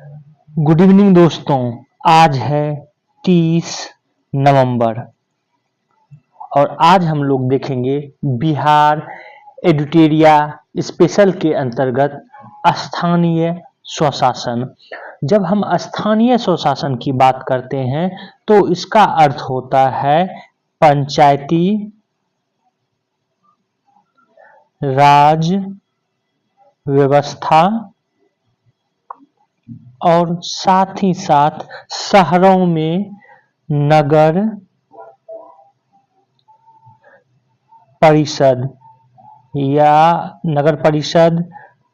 Good evening दोस्तों। आज है 30 नवंबर और आज हम लोग देखेंगे बिहार एडुटेरिया स्पेशल के अंतर्गत स्थानीय स्वशासन। जब हम स्थानीय स्वशासन की बात करते हैं तो इसका अर्थ होता है पंचायती राज व्यवस्था और साथ ही साथ शहरों में नगर परिषद या नगर परिषद,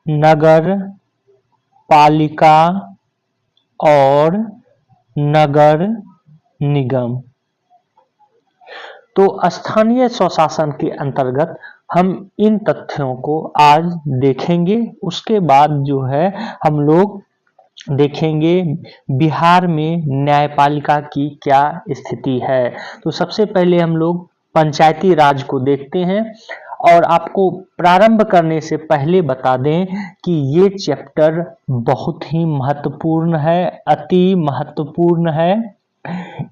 नगर पालिका और नगर निगम। तो स्थानीय स्वशासन के अंतर्गत हम इन तथ्यों को आज देखेंगे। उसके बाद जो है हम लोग देखेंगे बिहार में न्यायपालिका की क्या स्थिति है। तो सबसे पहले हम लोग पंचायती राज को देखते हैं और आपको प्रारंभ करने से पहले बता दें कि ये चैप्टर बहुत ही महत्वपूर्ण है, अति महत्वपूर्ण है।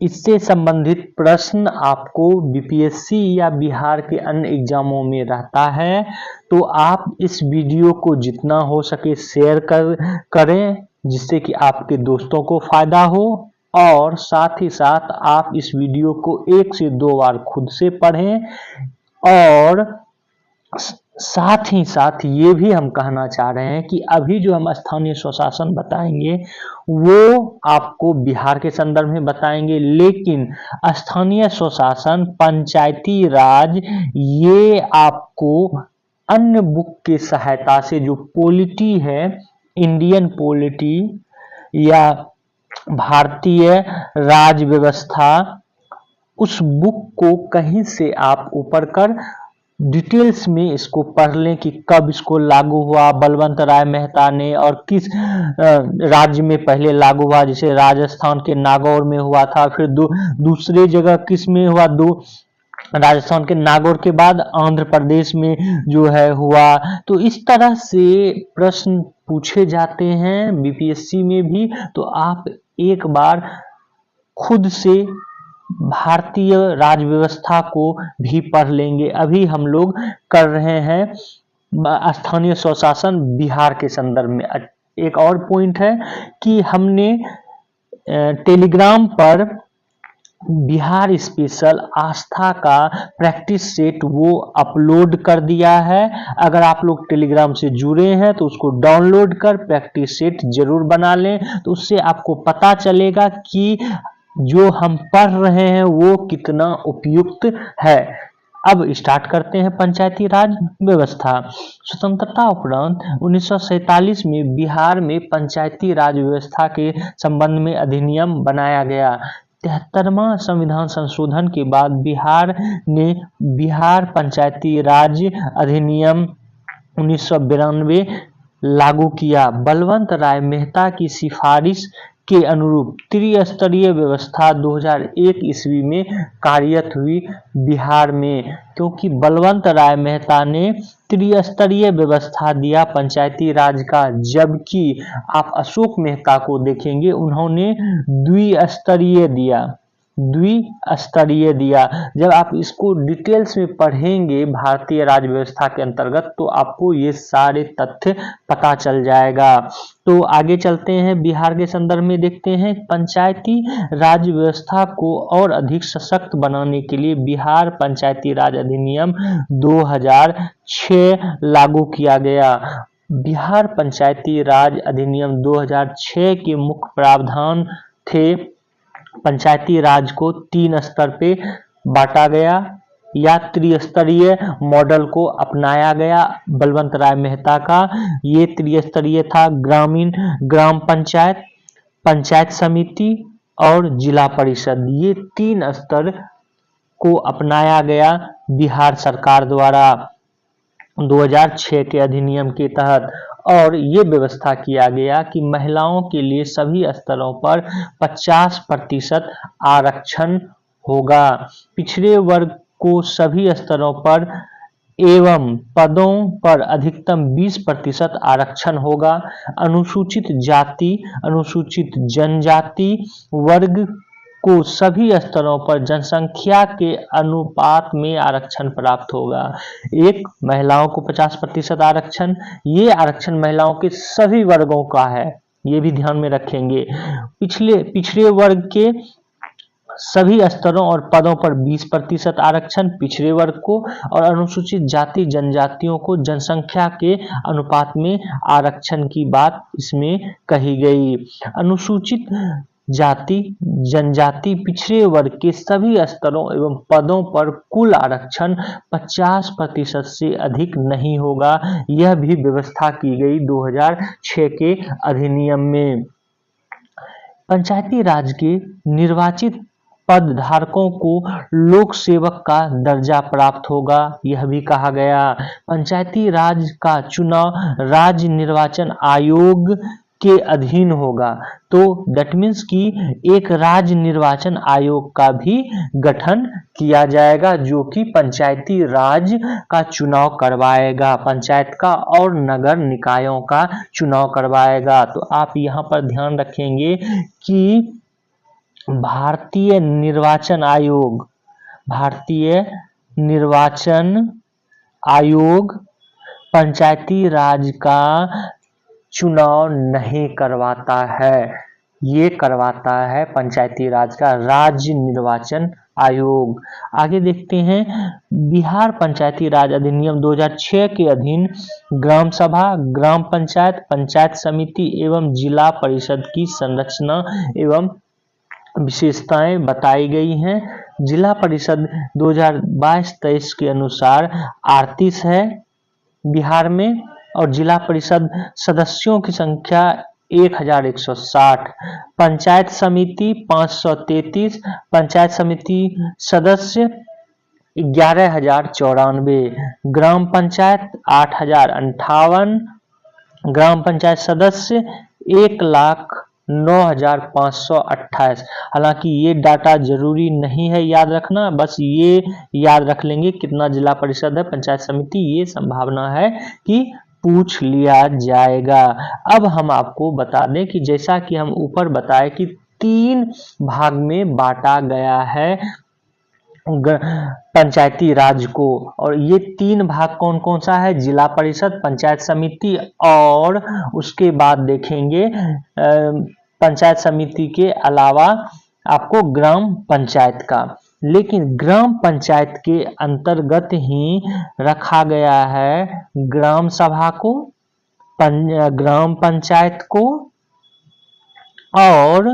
इससे संबंधित प्रश्न आपको बीपीएससी या बिहार के अन्य एग्जामों में रहता है। तो आप इस वीडियो को जितना हो सके शेयर करें जिससे कि आपके दोस्तों को फायदा हो और साथ ही साथ आप इस वीडियो को 1 से 2 बार खुद से पढ़ें। और साथ ही साथ ये भी हम कहना चाह रहे हैं कि अभी जो हम स्थानीय स्वशासन बताएंगे वो आपको बिहार के संदर्भ में बताएंगे, लेकिन स्थानीय स्वशासन, पंचायती राज ये आपको अन्य बुक के सहायता से जो पॉलिटी है, इंडियन पॉलिटी या भारतीय राज व्यवस्था, उस बुक को कहीं से आप ऊपर कर डिटेल्स में इसको पढ़ लें कि कब इसको लागू हुआ बलवंत राय मेहता ने और किस राज्य में पहले लागू हुआ। जैसे राजस्थान के नागौर में हुआ था, फिर दूसरे जगह किस में हुआ, राजस्थान के नागौर के बाद आंध्र प्रदेश में जो है हुआ। तो इस तरह से प्रश्न पूछे जाते हैं बीपीएससी में भी। तो आप एक बार खुद से भारतीय राज व्यवस्था को भी पढ़ लेंगे। अभी हम लोग कर रहे हैं स्थानीय स्वशासन बिहार के संदर्भ में। एक और पॉइंट है कि हमने टेलीग्राम पर बिहार स्पेशल आस्था का प्रैक्टिस सेट वो अपलोड कर दिया है। अगर आप लोग टेलीग्राम से जुड़े हैं तो उसको डाउनलोड कर प्रैक्टिस सेट जरूर बना लें। तो उससे आपको पता चलेगा कि जो हम पढ़ रहे हैं वो कितना उपयुक्त है। अब स्टार्ट करते हैं पंचायती राज व्यवस्था। स्वतंत्रता उपरांत 1947 में बिहार में पंचायती राज व्यवस्था के संबंध में अधिनियम बनाया गया। 73वां संविधान संशोधन के बाद बिहार ने बिहार पंचायती राज अधिनियम 1992 लागू किया। बलवंत राय मेहता की सिफारिश के अनुरूप त्रिस्तरीय व्यवस्था 2001 ईस्वी में कार्यरत हुई बिहार में, क्योंकि बलवंत राय मेहता ने त्रिस्तरीय व्यवस्था दिया पंचायती राज का, जबकि आप अशोक मेहता को देखेंगे उन्होंने द्विस्तरीय दिया। जब आप इसको डिटेल्स में पढ़ेंगे भारतीय राज व्यवस्था के अंतर्गत तो आपको ये सारे तथ्य पता चल जाएगा। तो आगे चलते हैं, बिहार के संदर्भ में देखते हैं। पंचायती राज व्यवस्था को और अधिक सशक्त बनाने के लिए बिहार पंचायती राज अधिनियम 2006 लागू किया गया। बिहार पंचायती राज अधिनियम 2006 के मुख्य प्रावधान थे पंचायती राज को 3 स्तर पे बांटा गया या त्रिस्तरीय मॉडल को अपनाया गया। बलवंत राय मेहता का ये त्रिस्तरीय था, ग्रामीण, ग्राम पंचायत, पंचायत समिति और जिला परिषद। ये 3 स्तर को अपनाया गया बिहार सरकार द्वारा 2006 के अधिनियम के तहत। और ये व्यवस्था किया गया कि महिलाओं के लिए सभी स्तरों पर 50% आरक्षण होगा। पिछड़े वर्ग को सभी स्तरों पर एवं पदों पर अधिकतम 20% आरक्षण होगा। अनुसूचित जाति, अनुसूचित जनजाति वर्ग को सभी स्तरों पर जनसंख्या के अनुपात में आरक्षण प्राप्त होगा। एक, महिलाओं को 50% आरक्षण। ये आरक्षण महिलाओं के सभी वर्गों का है, ये भी ध्यान में रखेंगे। पिछड़े वर्ग के सभी स्तरों और पदों पर 20% आरक्षण पिछड़े वर्ग को, और अनुसूचित जाति जनजातियों को जनसंख्या के अनुपात में आरक्षण की बात इसमें कही गई। अनुसूचित जाति जनजाति पिछड़े वर्ग के सभी स्तरों एवं पदों पर कुल आरक्षण 50% से अधिक नहीं होगा। यह भी व्यवस्था की गई 2006 के अधिनियम में। पंचायती राज के निर्वाचित पद धारकों को लोक सेवक का दर्जा प्राप्त होगा, यह भी कहा गया। पंचायती राज का चुनाव राज्य निर्वाचन आयोग के अधीन होगा, तो दैट मीन्स कि एक राज्य निर्वाचन आयोग का भी गठन किया जाएगा जो कि पंचायती राज का चुनाव करवाएगा, पंचायत का और नगर निकायों का चुनाव करवाएगा। तो आप यहाँ पर ध्यान रखेंगे कि भारतीय निर्वाचन आयोग पंचायती राज का चुनाव नहीं करवाता है, ये करवाता है पंचायती राज का राज्य निर्वाचन आयोग। आगे देखते हैं, बिहार पंचायती राज अधिनियम 2006 के अधीन ग्राम सभा, ग्राम पंचायत, पंचायत समिति एवं जिला परिषद की संरचना एवं विशेषताएं बताई गई हैं। जिला परिषद 2022-23 के अनुसार 38 है बिहार में, और जिला परिषद सदस्यों की संख्या 1160। पंचायत समिति 533, पंचायत समिति सदस्य 11,094, ग्राम पंचायत 8,058, ग्राम पंचायत सदस्य 1,09,528। हालांकि ये डाटा जरूरी नहीं है याद रखना, बस ये याद रख लेंगे कितना जिला परिषद है, पंचायत समिति, ये संभावना है कि पूछ लिया जाएगा। अब हम आपको बता दें कि जैसा कि हम ऊपर बताए कि 3 भाग में बांटा गया है पंचायती राज को, और ये 3 भाग कौन कौन सा है, जिला परिषद, पंचायत समिति, और उसके बाद देखेंगे पंचायत समिति के अलावा आपको ग्राम पंचायत का। लेकिन ग्राम पंचायत के अंतर्गत ही रखा गया है ग्राम सभा को, ग्राम पंचायत को, और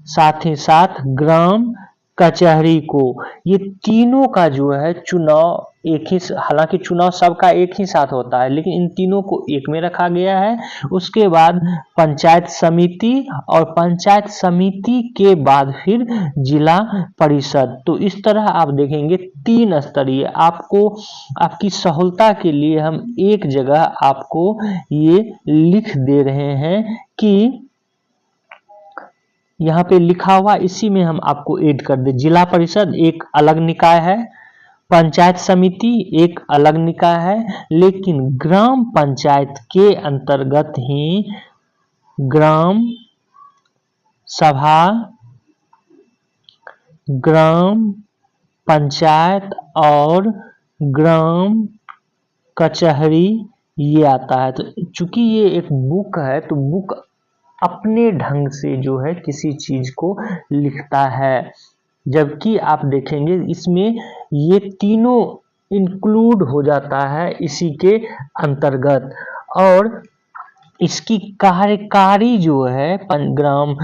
साथ ही साथ ग्राम कचहरी को। ये तीनों का जो है चुनाव एक ही, हालांकि चुनाव सबका एक ही साथ होता है, लेकिन इन तीनों को एक में रखा गया है। उसके बाद पंचायत समिति, और पंचायत समिति के बाद फिर जिला परिषद। तो इस तरह आप देखेंगे 3 स्तरीय। आपको आपकी सहूलता के लिए हम एक जगह आपको ये लिख दे रहे हैं कि यहाँ पे लिखा हुआ, इसी में हम आपको ऐड कर दे। जिला परिषद एक अलग निकाय है, पंचायत समिति एक अलग निकाय है, लेकिन ग्राम पंचायत के अंतर्गत ही ग्राम सभा, ग्राम पंचायत और ग्राम कचहरी ये आता है। तो चूंकि ये एक बुक है, तो बुक अपने ढंग से जो है किसी चीज को लिखता है, जबकि आप देखेंगे इसमें ये तीनों इंक्लूड हो जाता है इसी के अंतर्गत। और इसकी कार्यकारी जो है ग्राम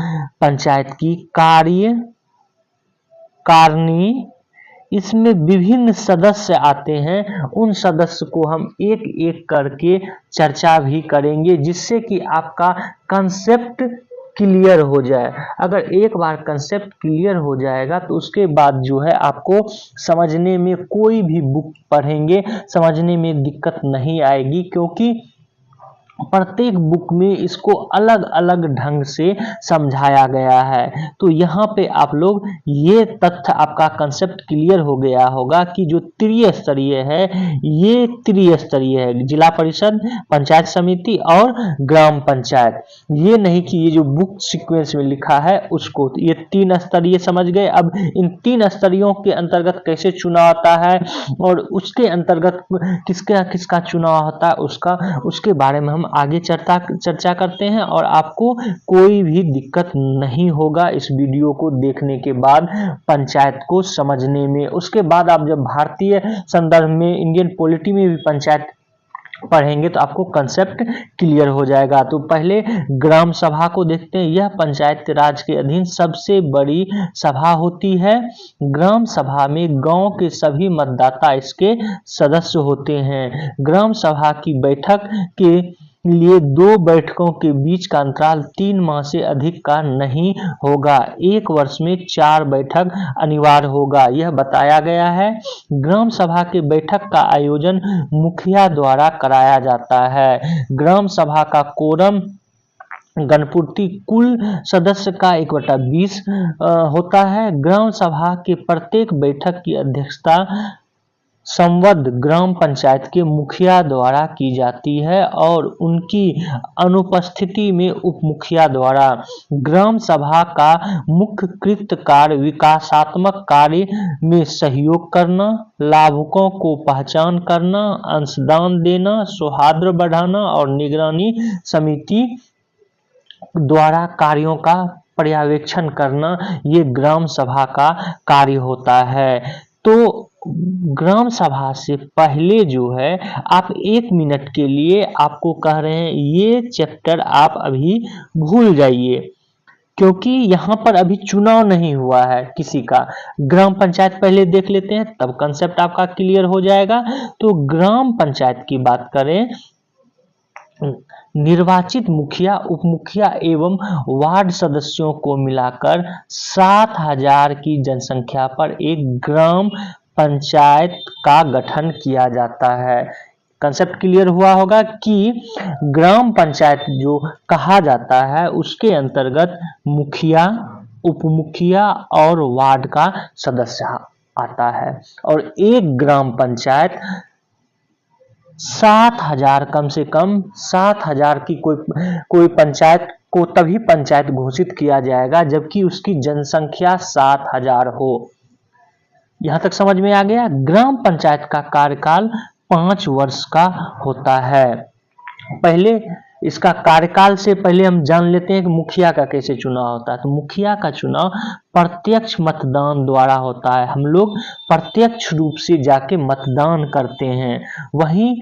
पंचायत की कार्यकारिणी, इसमें विभिन्न सदस्य आते हैं। उन सदस्य को हम एक एक करके चर्चा भी करेंगे, जिससे कि आपका कंसेप्ट क्लियर हो जाए। अगर एक बार कंसेप्ट क्लियर हो जाएगा तो उसके बाद जो है आपको समझने में, कोई भी बुक पढ़ेंगे समझने में दिक्कत नहीं आएगी, क्योंकि प्रत्येक बुक में इसको अलग अलग ढंग से समझाया गया है। तो यहाँ पे आप लोग ये तथ्य आपका कंसेप्ट क्लियर हो गया होगा कि जो त्रिस्तरीय है ये त्रिस्तरीय है, जिला परिषद, पंचायत समिति और ग्राम पंचायत। ये नहीं कि ये जो बुक सीक्वेंस में लिखा है उसको, ये 3 स्तरीय समझ गए। अब इन 3 स्तरीयों के अंतर्गत कैसे चुनाव होता है और उसके अंतर्गत किसका किसका चुनाव होता है उसके बारे में हम आगे चर्चा करते हैं। और आपको कोई भी दिक्कत नहीं होगा इस वीडियो को देखने के बाद पंचायत को समझने में। उसके बाद आप जब भारतीय संदर्भ में, इंडियन पॉलिटी में भी पंचायत पढ़ेंगे तो आपको कंसेप्ट क्लियर हो जाएगा। तो पहले ग्राम सभा को देखते हैं। यह पंचायत राज के अधीन सबसे बड़ी सभा होती है। ग्राम सभा में गांव के सभी मतदाता इसके सदस्य होते हैं। ग्राम सभा की बैठक के लिए 2 बैठकों के बीच का अंतराल 3 माह से अधिक का नहीं होगा। 1 वर्ष में 4 बैठक अनिवार्य होगा, यह बताया गया है। ग्राम सभा के बैठक का आयोजन मुखिया द्वारा कराया जाता है। ग्राम सभा का कोरम गणपूर्ति कुल सदस्य का 1/20 होता है। ग्राम सभा के प्रत्येक बैठक की अध्यक्षता संबद्ध ग्राम पंचायत के मुखिया द्वारा की जाती है और उनकी अनुपस्थिति में उप मुखिया द्वारा। ग्राम सभा का मुख्य कृत्य कार्य विकासात्मक कार्य में सहयोग करना, लाभुकों को पहचान करना, अंशदान देना, सौहार्द बढ़ाना और निगरानी समिति द्वारा कार्यों का पर्यवेक्षण करना, ये ग्राम सभा का कार्य होता है। तो ग्राम सभा से पहले जो है आप 1 मिनट के लिए आपको कह रहे हैं ये चैप्टर आप अभी भूल जाइए, क्योंकि यहाँ पर अभी चुनाव नहीं हुआ है किसी का। ग्राम पंचायत पहले देख लेते हैं, तब कंसेप्ट आपका क्लियर हो जाएगा। तो ग्राम पंचायत की बात करें, निर्वाचित मुखिया, उप मुखिया एवं वार्ड सदस्यों को मिलाकर 7000 की जनसंख्या पर एक ग्राम पंचायत का गठन किया जाता है। कंसेप्ट क्लियर हुआ होगा कि ग्राम पंचायत जो कहा जाता है उसके अंतर्गत मुखिया, उप मुखिया और वार्ड का सदस्य आता है। और एक ग्राम पंचायत 7000, कम से कम 7000 की कोई पंचायत को तभी पंचायत घोषित किया जाएगा जबकि उसकी जनसंख्या 7000 हो। यहां तक समझ में आ गया। ग्राम पंचायत का कार्यकाल 5 वर्ष का होता है। पहले इसका कार्यकाल से पहले हम जान लेते हैं कि मुखिया का कैसे चुनाव होता है। तो मुखिया का चुनाव प्रत्यक्ष मतदान द्वारा होता है। हम लोग प्रत्यक्ष रूप से जाके मतदान करते हैं। वहीं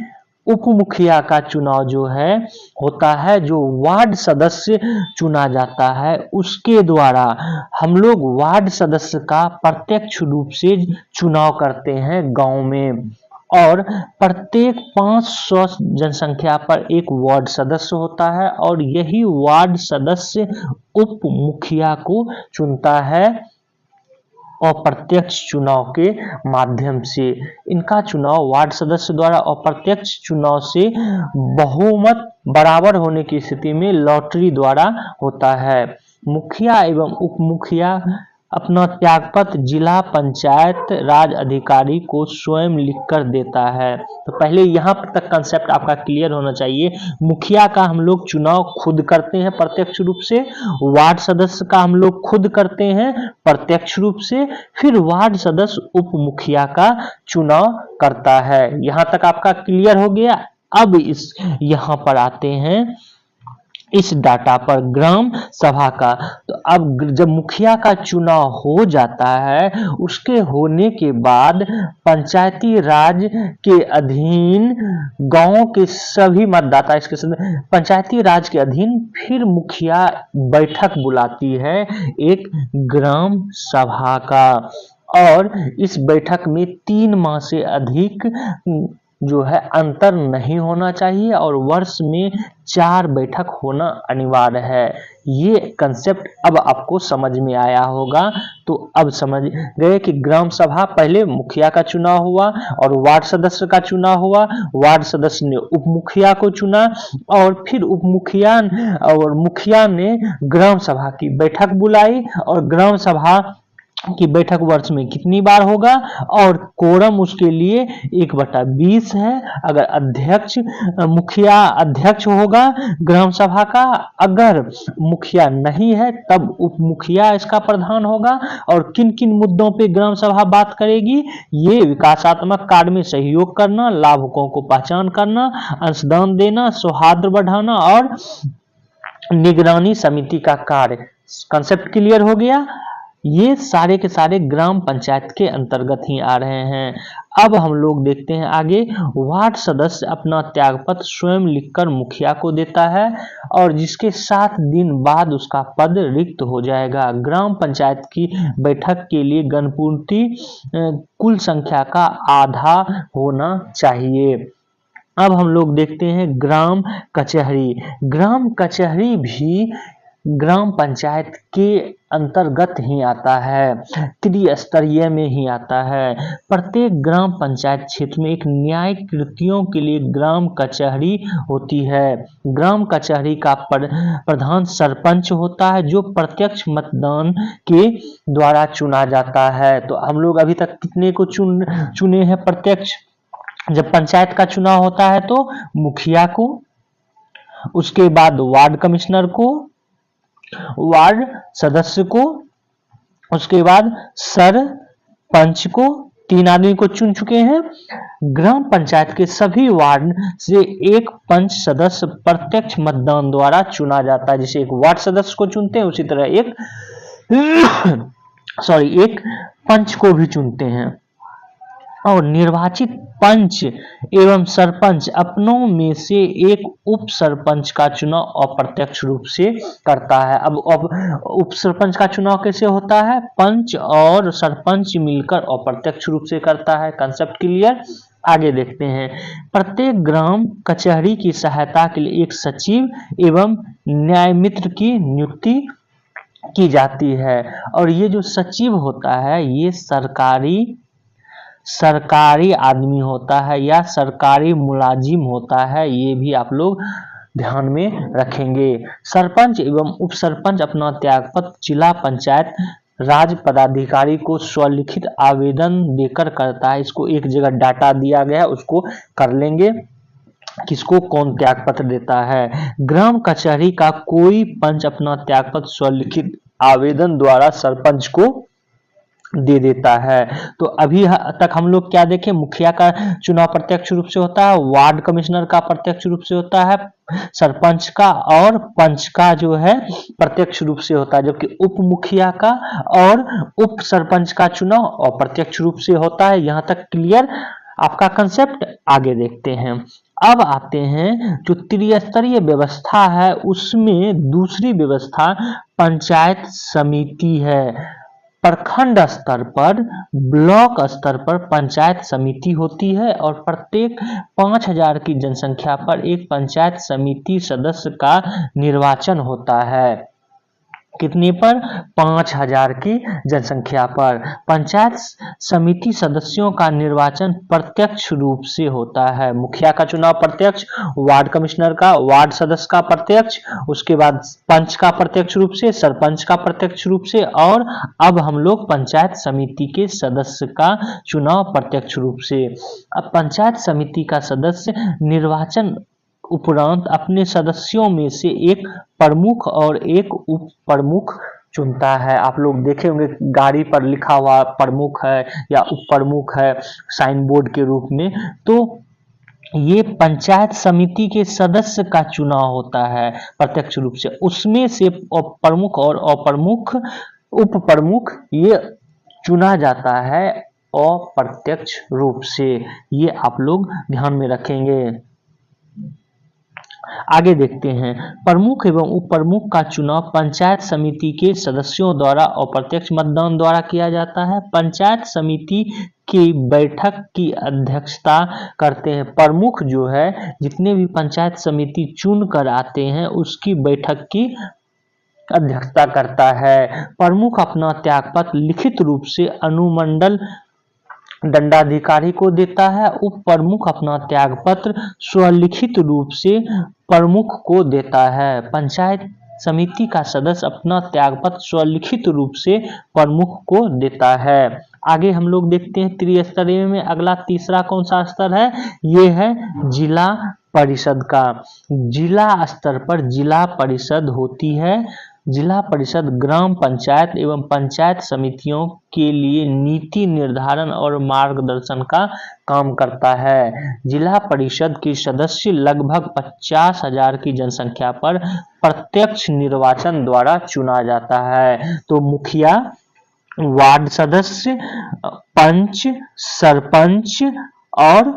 उप मुखिया का चुनाव जो है होता है, जो वार्ड सदस्य चुना जाता है उसके द्वारा। हम लोग वार्ड सदस्य का प्रत्यक्ष रूप से चुनाव करते हैं गांव में, और प्रत्येक 500 जनसंख्या पर एक वार्ड सदस्य होता है और यही वार्ड सदस्य उप मुखिया को चुनता है अप्रत्यक्ष चुनाव के माध्यम से। इनका चुनाव वार्ड सदस्य द्वारा अप्रत्यक्ष चुनाव से बहुमत बराबर होने की स्थिति में लॉटरी द्वारा होता है। मुखिया एवं उप मुखिया अपना त्यागपत्र जिला पंचायत राज अधिकारी को स्वयं लिखकर देता है। तो पहले यहाँ तक कंसेप्ट आपका क्लियर होना चाहिए। मुखिया का हम लोग चुनाव खुद करते हैं प्रत्यक्ष रूप से, वार्ड सदस्य का हम लोग खुद करते हैं प्रत्यक्ष रूप से, फिर वार्ड सदस्य उप मुखिया का चुनाव करता है। यहाँ तक आपका क्लियर हो गया। अब इस यहाँ पर आते हैं इस डाटा पर ग्राम सभा का। तो अब जब मुखिया का चुनाव हो जाता है उसके होने के बाद पंचायती राज के अधीन गांव के सभी मतदाता इसके पंचायती राज के अधीन फिर मुखिया बैठक बुलाती है एक ग्राम सभा का, और इस बैठक में 3 माह से अधिक जो है अंतर नहीं होना चाहिए और वर्ष में 4 बैठक होना अनिवार्य है। ये कंसेप्ट अब आपको समझ में आया होगा। तो अब समझ गए कि ग्राम सभा पहले मुखिया का चुनाव हुआ और वार्ड सदस्य का चुनाव हुआ, वार्ड सदस्य ने उप मुखिया को चुना और फिर उप मुखिया और मुखिया ने ग्राम सभा की बैठक बुलाई और ग्राम सभा की बैठक वर्ष में कितनी बार होगा और कोरम उसके लिए 1/20 है। अगर अध्यक्ष मुखिया अध्यक्ष होगा ग्राम सभा का, अगर मुखिया नहीं है तब उप मुखिया इसका प्रधान होगा। और किन किन मुद्दों पे ग्राम सभा बात करेगी, ये विकासात्मक कार्य में सहयोग करना, लाभुकों को पहचान करना, अंशदान देना, सौहार्द बढ़ाना और निगरानी समिति का कार्य। कंसेप्ट क्लियर हो गया। ये सारे के सारे ग्राम पंचायत के अंतर्गत ही आ रहे हैं। अब हम लोग देखते हैं आगे। वार्ड सदस्य अपना त्यागपत्र स्वयं लिखकर मुखिया को देता है और जिसके 7 दिन बाद उसका पद रिक्त हो जाएगा। ग्राम पंचायत की बैठक के लिए गणपूर्ति कुल संख्या का आधा होना चाहिए। अब हम लोग देखते हैं ग्राम कचहरी। ग्राम कचहरी भी ग्राम पंचायत के अंतर्गत ही आता है, त्रिस्तरीय में ही आता है। प्रत्येक ग्राम पंचायत क्षेत्र में एक न्यायिक कृतियों के लिए ग्राम कचहरी होती है। ग्राम कचहरी का प्रधान सरपंच होता है जो प्रत्यक्ष मतदान के द्वारा चुना जाता है। तो हम लोग अभी तक कितने को चुने हैं प्रत्यक्ष? जब पंचायत का चुनाव होता है तो मुखिया को, उसके बाद वार्ड कमिश्नर को, वार्ड सदस्य को, उसके बाद सरपंच को, 3 आदमी को चुन चुके हैं। ग्राम पंचायत के सभी वार्ड से एक पंच सदस्य प्रत्यक्ष मतदान द्वारा चुना जाता है। जैसे एक वार्ड सदस्य को चुनते हैं उसी तरह एक पंच को भी चुनते हैं। और निर्वाचित पंच एवं सरपंच अपनों में से एक उप सरपंच का चुनाव अप्रत्यक्ष रूप से करता है। अब उप सरपंच का चुनाव कैसे होता है? पंच और सरपंच मिलकर अप्रत्यक्ष रूप से करता है। Concept clear? आगे देखते हैं। प्रत्येक ग्राम कचहरी की सहायता के लिए एक सचिव एवं न्यायमित्र की नियुक्ति की जाती है। और ये जो सचिव होता है ये सरकारी आदमी होता है या सरकारी मुलाजिम होता है, ये भी आप लोग ध्यान में रखेंगे। सरपंच एवं उप सरपंच अपना त्यागपत्र जिला पंचायत राज पदाधिकारी को स्वलिखित आवेदन देकर करता है। इसको एक जगह डाटा दिया गया है, उसको कर लेंगे किसको कौन त्यागपत्र देता है। ग्राम कचहरी का कोई पंच अपना त्यागपत्र स्वलिखित आवेदन द्वारा सरपंच को दे देता है। तो अभी तक हम लोग क्या देखें? मुखिया का चुनाव प्रत्यक्ष रूप से होता है, वार्ड कमिश्नर का प्रत्यक्ष रूप से होता है, सरपंच का और पंच का जो है प्रत्यक्ष रूप से होता है, जबकि उप मुखिया का और उप सरपंच का चुनाव अप्रत्यक्ष रूप से होता है। यहां तक क्लियर आपका कंसेप्ट? आगे देखते हैं। अब आते हैं जो त्रिस्तरीय व्यवस्था है उसमें दूसरी व्यवस्था पंचायत समिति है। प्रखंड स्तर पर, ब्लॉक स्तर पर पंचायत समिति होती है और प्रत्येक 5000 की जनसंख्या पर एक पंचायत समिति सदस्य का निर्वाचन होता है। कितने पर? 5000 की जनसंख्या पर। पंचायत समिति सदस्यों का निर्वाचन प्रत्यक्ष रूप से होता है। मुखिया का चुनाव प्रत्यक्ष, वार्ड कमिश्नर का, वार्ड सदस्य का प्रत्यक्ष, उसके बाद पंच का प्रत्यक्ष रूप से, सरपंच का प्रत्यक्ष रूप से, और अब हम लोग पंचायत समिति के सदस्य का चुनाव प्रत्यक्ष रूप से। अब पंचायत समिति का सदस्य निर्वाचन उपरांत अपने सदस्यों में से एक प्रमुख और एक उप प्रमुख चुनता है। आप लोग देखे होंगे गाड़ी पर लिखा हुआ प्रमुख है या उप प्रमुख है साइन बोर्ड के रूप में। तो ये पंचायत समिति के सदस्य का चुनाव होता है प्रत्यक्ष रूप से, उसमें से प्रमुख और अप्रमुख उप प्रमुख ये चुना जाता है अप्रत्यक्ष रूप से। ये आप लोग ध्यान में रखेंगे। आगे देखते हैं, प्रमुख एवं उप प्रमुख का चुनाव पंचायत समिति के सदस्यों द्वारा अप्रत्यक्ष मतदान द्वारा किया जाता है। पंचायत समिति की बैठक की अध्यक्षता करते हैं। प्रमुख जो है, जितने भी पंचायत समिति चुन कर आते हैं उसकी बैठक की अध्यक्षता करता है। प्रमुख अपना त्यागपत्र लिखित रूप से अनुमंडल दंडाधिकारी को देता है। उप प्रमुख अपना त्यागपत्र स्वलिखित रूप से प्रमुख को देता है। पंचायत समिति का सदस्य अपना त्यागपत्र स्वलिखित रूप से प्रमुख को देता है। आगे हम लोग देखते हैं त्रिस्तरीय में अगला तीसरा कौन सा स्तर है, ये है जिला परिषद का। जिला स्तर पर जिला परिषद होती है। जिला परिषद ग्राम पंचायत एवं पंचायत समितियों के लिए नीति निर्धारण और मार्गदर्शन का काम करता है। जिला परिषद के सदस्य लगभग 50,000 की जनसंख्या पर प्रत्यक्ष निर्वाचन द्वारा चुना जाता है। तो मुखिया, वार्ड सदस्य, पंच, सरपंच और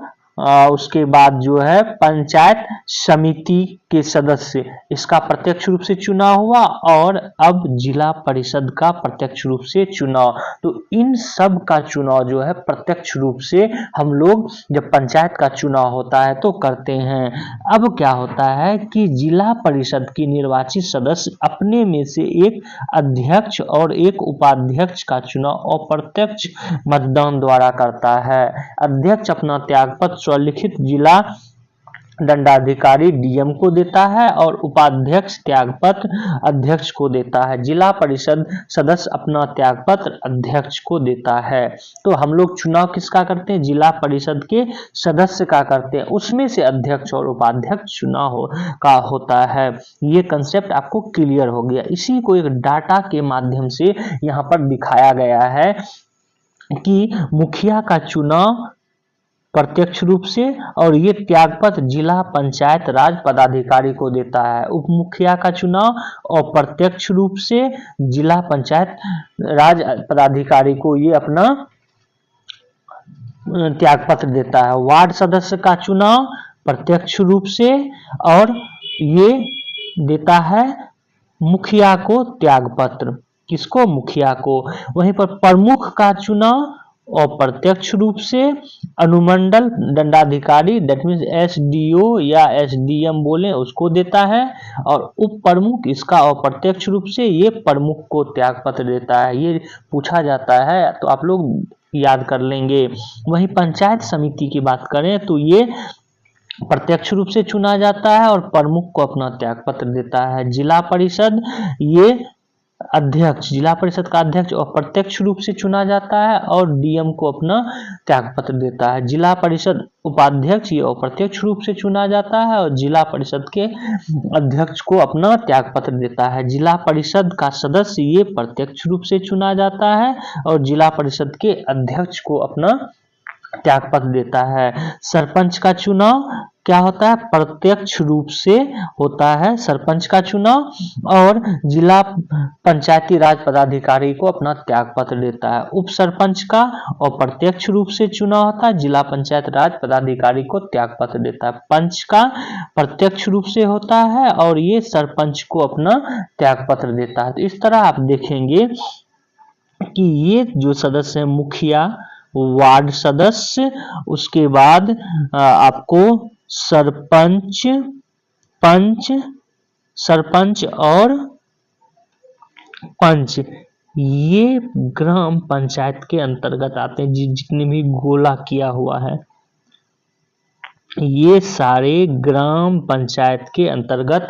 उसके बाद जो है पंचायत समिति के सदस्य, इसका प्रत्यक्ष रूप से चुनाव हुआ और अब जिला परिषद का प्रत्यक्ष रूप से चुनाव। तो इन सब का चुनाव जो है प्रत्यक्ष रूप से हम लोग जब पंचायत का चुनाव होता है तो करते हैं। अब क्या होता है कि जिला परिषद की निर्वाचित सदस्य अपने में से एक अध्यक्ष और एक उपाध्यक्ष का चुनाव अप्रत्यक्ष मतदान द्वारा करता है। अध्यक्ष अपना त्यागपत्र स्वलिखित जिला दंडाधिकारी डीएम को देता है और उपाध्यक्ष त्यागपत्र अध्यक्ष को देता है। जिला परिषद सदस्य अपना त्यागपत्र अध्यक्ष को देता है। तो हम लोग चुनाव किसका करते हैं, जिला परिषद के सदस्य का करते हैं, उसमें से अध्यक्ष और उपाध्यक्ष चुनाव का होता है। ये कंसेप्ट आपको क्लियर हो गया। इसी को एक डाटा के माध्यम से यहाँ पर दिखाया गया है कि मुखिया का चुनाव प्रत्यक्ष रूप से और ये त्यागपत्र जिला पंचायत राज पदाधिकारी को देता है। उप मुखिया का चुनाव अप्रत्यक्ष रूप से जिला पंचायत राज पदाधिकारी को ये अपना त्यागपत्र देता है। वार्ड सदस्य का चुनाव प्रत्यक्ष रूप से और ये देता है मुखिया को त्यागपत्र, किसको, मुखिया को। वहीं पर प्रमुख का चुनाव अप्रत्यक्ष रूप से अनुमंडल दंडाधिकारी, दैट मीन्स एसडीओ या एसडीएम बोले, उसको देता है। और उप प्रमुख इसका अप्रत्यक्ष रूप से ये प्रमुख को त्यागपत्र देता है। ये पूछा जाता है तो आप लोग याद कर लेंगे। वहीं पंचायत समिति की बात करें तो ये प्रत्यक्ष रूप से चुना जाता है और प्रमुख को अपना त्यागपत्र देता है। जिला परिषद, ये अध्यक्ष, जिला परिषद का अध्यक्ष अप्रत्यक्ष रूप से चुना जाता है और डीएम को अपना त्यागपत्र देता है। जिला परिषद उपाध्यक्ष ये अप्रत्यक्ष रूप से चुना जाता है और जिला परिषद के अध्यक्ष को अपना त्यागपत्र देता है। जिला परिषद का सदस्य ये प्रत्यक्ष रूप से चुना जाता है और जिला परिषद के अध्यक्ष को अपना त्यागपत्र देता है। सरपंच का चुनाव क्या होता है, प्रत्यक्ष रूप से होता है सरपंच का चुनाव और जिला पंचायती राज पदाधिकारी को अपना त्यागपत्र देता है। उप सरपंच का अप्रत्यक्ष रूप से चुनाव होता है, जिला पंचायत राज पदाधिकारी को त्यागपत्र देता है। पंच का प्रत्यक्ष रूप से होता है और ये सरपंच को अपना त्यागपत्र देता है। तो इस तरह आप देखेंगे कि ये जो सदस्य है मुखिया, वार्ड सदस्य, उसके बाद आपको सरपंच, पंच, सरपंच और पंच, ये ग्राम पंचायत के अंतर्गत आते हैं। जितने भी गोला किया हुआ है ये सारे ग्राम पंचायत के अंतर्गत,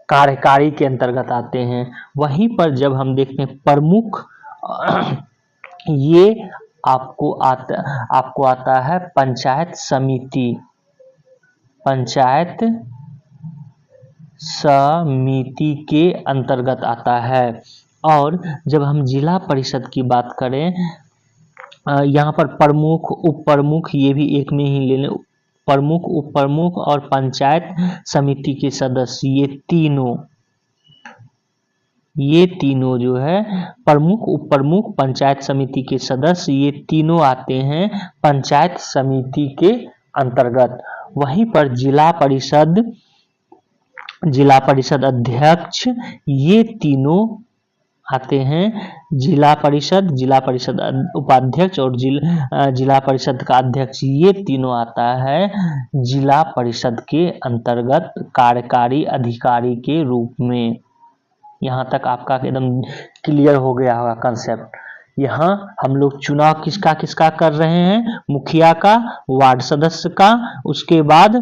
कार्यकारी के अंतर्गत आते हैं। वहीं पर जब हम देखते हैं प्रमुख, ये आपको आता है पंचायत समिति, पंचायत समिति के अंतर्गत आता है। और जब हम जिला परिषद की बात करें, यहाँ पर प्रमुख, उप प्रमुख ये भी एक में ही ले लें, प्रमुख, उप प्रमुख और पंचायत समिति के सदस्य, ये तीनों जो है प्रमुख, उप प्रमुख, पंचायत समिति के सदस्य, ये तीनों आते हैं पंचायत समिति के अंतर्गत। वहीं पर जिला परिषद जिला परिषद अध्यक्ष, ये तीनों आते हैं। जिला परिषद उपाध्यक्ष और जिला परिषद का अध्यक्ष, ये तीनों आता है जिला परिषद के अंतर्गत कार्यकारी अधिकारी के रूप में। यहाँ तक आपका एकदम क्लियर हो गया होगा कंसेप्ट। यहाँ हम लोग चुनाव किसका किसका कर रहे हैं, मुखिया का, वार्ड सदस्य का, उसके बाद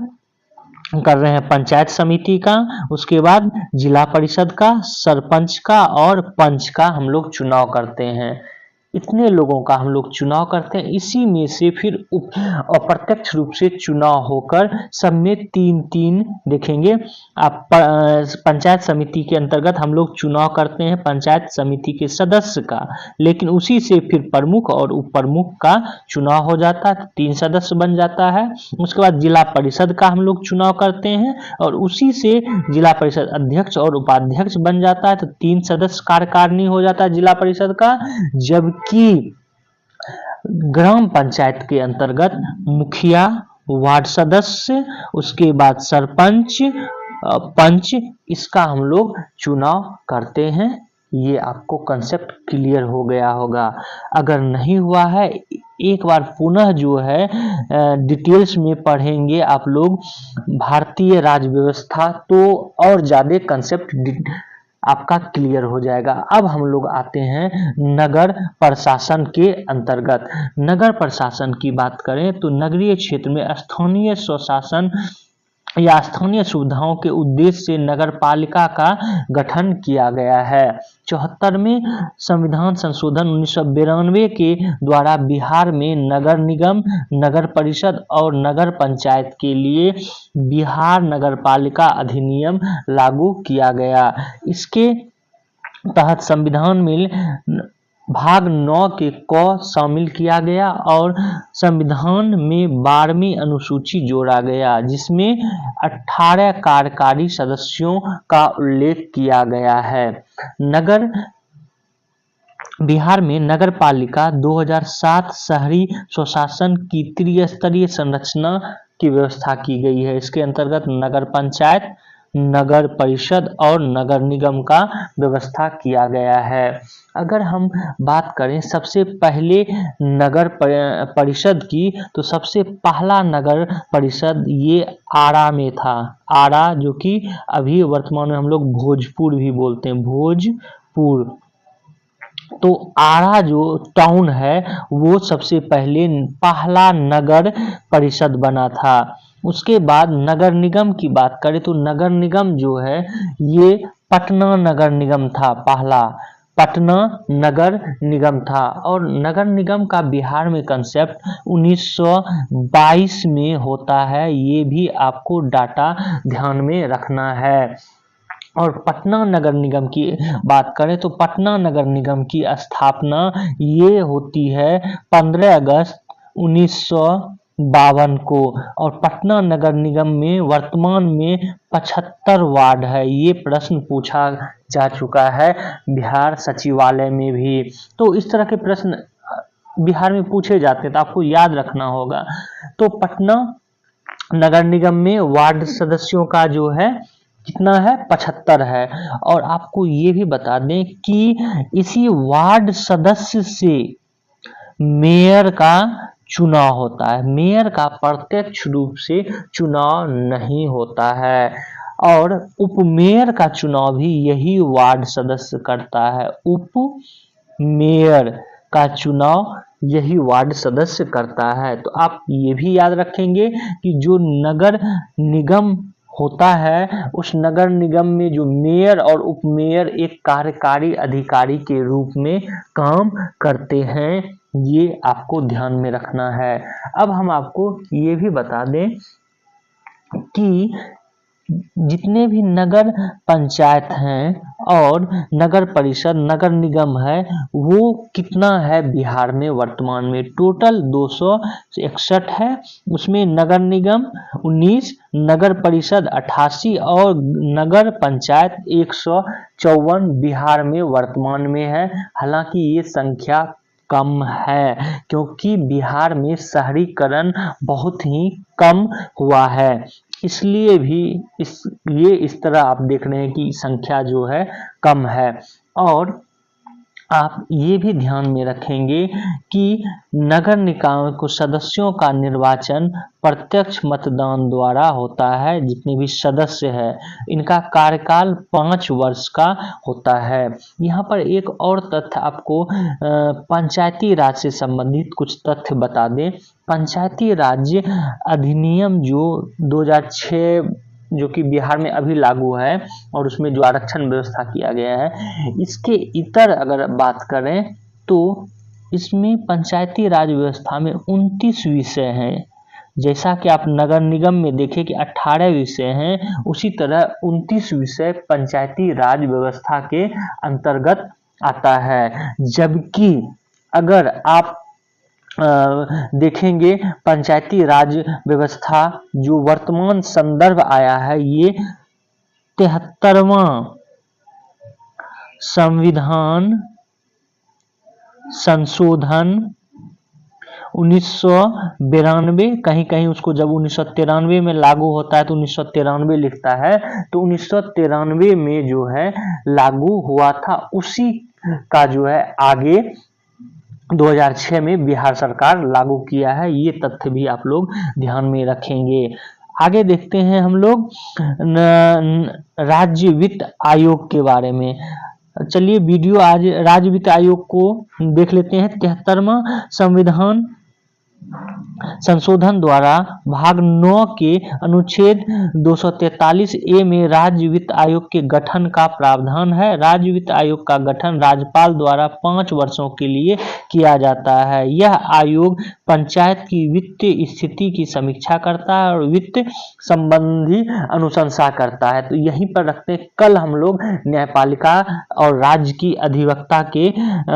कर रहे हैं पंचायत समिति का, उसके बाद जिला परिषद का, सरपंच का और पंच का हम लोग चुनाव करते हैं। इतने लोगों का हम लोग चुनाव करते हैं। इसी में से फिर अप्रत्यक्ष रूप से चुनाव होकर सब में 3-3 देखेंगे आप। पंचायत समिति के अंतर्गत हम लोग चुनाव करते हैं पंचायत समिति के सदस्य का, लेकिन उसी से फिर प्रमुख और उप प्रमुख का चुनाव हो जाता है, 3 सदस्य बन जाता है। उसके बाद जिला परिषद का हम लोग चुनाव करते हैं और उसी से जिला परिषद अध्यक्ष और उपाध्यक्ष बन जाता है, तो 3 सदस्य कार्यकारिणी हो जाता है जिला परिषद का। जबकि ग्राम पंचायत के अंतर्गत मुखिया, वार्ड सदस्य, उसके बाद सरपंच, पंच, इसका हम लोग चुनाव करते हैं। ये आपको कंसेप्ट क्लियर हो गया होगा। अगर नहीं हुआ है, एक बार पुनः जो है डिटेल्स में पढ़ेंगे आप लोग भारतीय राज्य व्यवस्था, तो और ज्यादा कंसेप्ट आपका क्लियर हो जाएगा। अब हम लोग आते हैं नगर प्रशासन के अंतर्गत। नगर प्रशासन की बात करें तो नगरीय क्षेत्र में स्थानीय स्वशासन या स्थानीय सुविधाओं के उद्देश्य से नगर पालिका का गठन किया गया है। 74वें संविधान संशोधन 1992 के द्वारा बिहार में नगर निगम, नगर परिषद और नगर पंचायत के लिए बिहार नगर पालिका अधिनियम लागू किया गया। इसके तहत संविधान में भाग 9 के क शामिल किया गया और संविधान में 12वीं अनुसूची जोड़ा गया, जिसमें 18 कार्यकारी सदस्यों का उल्लेख किया गया है। बिहार में नगर पालिका 2007 शहरी स्वशासन की त्रिस्तरीय संरचना की व्यवस्था की गई है। इसके अंतर्गत नगर पंचायत, नगर परिषद और नगर निगम का व्यवस्था किया गया है। अगर हम बात करें सबसे पहले नगर परिषद की, तो सबसे पहला नगर परिषद ये आरा में था। आरा, जो कि अभी वर्तमान में हम लोग भोजपुर भी बोलते हैं, भोजपुर। तो आरा जो टाउन है वो सबसे पहला नगर परिषद बना था। उसके बाद नगर निगम की बात करें तो नगर निगम जो है ये पटना नगर निगम था, पहला पटना नगर निगम था। और नगर निगम का बिहार में कंसेप्ट 1922 में होता है, ये भी आपको डाटा ध्यान में रखना है। और पटना नगर निगम की बात करें तो पटना नगर निगम की स्थापना ये होती है 15 अगस्त 1952 को। और पटना नगर निगम में वर्तमान में 75 वार्ड है। ये प्रश्न पूछा जा चुका है बिहार सचिवालय में भी। तो इस तरह के प्रश्न बिहार में पूछे जाते हैं, तो आपको याद रखना होगा। तो पटना नगर निगम में वार्ड सदस्यों का जो है कितना है, 75 है। और आपको ये भी बता दें कि इसी वार्ड सदस्य से मेयर का चुनाव होता है। मेयर का प्रत्यक्ष रूप से चुनाव नहीं होता है और उपमेयर का चुनाव भी यही वार्ड सदस्य करता है। उप मेयर का चुनाव यही वार्ड सदस्य करता है। तो आप ये भी याद रखेंगे कि जो नगर निगम होता है उस नगर निगम में जो मेयर और उपमेयर एक कार्यकारी अधिकारी के रूप में काम करते हैं, ये आपको ध्यान में रखना है। अब हम आपको ये भी बता दें कि जितने भी नगर पंचायत हैं और नगर परिषद, नगर निगम है, वो कितना है बिहार में वर्तमान में, टोटल 261 है। उसमें नगर निगम 19, नगर परिषद 88 और नगर पंचायत 154 बिहार में वर्तमान में है। हालांकि ये संख्या कम है क्योंकि बिहार में शहरीकरण बहुत ही कम हुआ है। इसलिए भी इस तरह आप देख रहे हैं कि संख्या जो है कम है। और आप ये भी ध्यान में रखेंगे कि नगर निकायों को सदस्यों का निर्वाचन प्रत्यक्ष मतदान द्वारा होता है। जितने भी सदस्य हैं इनका कार्यकाल 5 वर्ष का होता है। यहाँ पर एक और तथ्य आपको पंचायती राज से संबंधित कुछ तथ्य बता दें। पंचायती राज अधिनियम जो 2006 जो कि बिहार में अभी लागू है और उसमें जो आरक्षण व्यवस्था किया गया है, इसके इतर अगर बात करें तो इसमें पंचायती राज व्यवस्था में 29 विषय हैं। जैसा कि आप नगर निगम में देखें कि 18 विषय हैं, उसी तरह 29 विषय पंचायती राज व्यवस्था के अंतर्गत आता है। जबकि अगर आप देखेंगे पंचायती राज व्यवस्था जो वर्तमान संदर्भ आया है, ये 73वां संविधान संशोधन 1992, कहीं कहीं उसको जब 1993 में लागू होता है तो 1993 लिखता है, तो 1993 में जो है लागू हुआ था, उसी का जो है आगे 2006 में बिहार सरकार लागू किया है। ये तथ्य भी आप लोग ध्यान में रखेंगे। आगे देखते हैं हम लोग राज्य वित्त आयोग के बारे में। चलिए वीडियो आज राज्य वित्त आयोग को देख लेते हैं। 73वां संविधान संशोधन द्वारा भाग 9 के अनुच्छेद 243 ए में राज्य वित्त आयोग के गठन का प्रावधान है। राज्य वित्त आयोग का गठन राज्यपाल द्वारा 5 वर्षों के लिए किया जाता है। यह आयोग पंचायत की वित्तीय स्थिति की समीक्षा करता है और वित्त संबंधी अनुशंसा करता है। तो यहीं पर रखते हैं, कल हम लोग न्यायपालिका और राज्य की अधिवक्ता के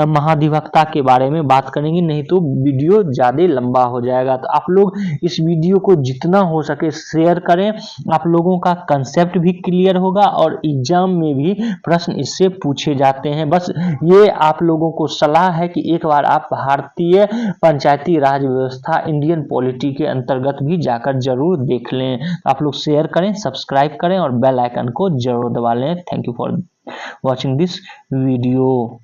महाधिवक्ता के बारे में बात करेंगे, नहीं तो वीडियो ज्यादा लंबा हो जाएगा। तो आप लोग इस वीडियो को जितना हो सके शेयर करें, आप लोगों का कंसेप्ट भी क्लियर होगा और एग्जाम में भी प्रश्न इससे पूछे जाते हैं। बस ये आप लोगों को सलाह है कि एक बार आप भारतीय पंचायती राज व्यवस्था इंडियन पॉलिटी के अंतर्गत भी जाकर जरूर देख लें। आप लोग शेयर करें, सब्सक्राइब करें और बेल आइकन को जरूर दबा लें। Thank you for watching this video.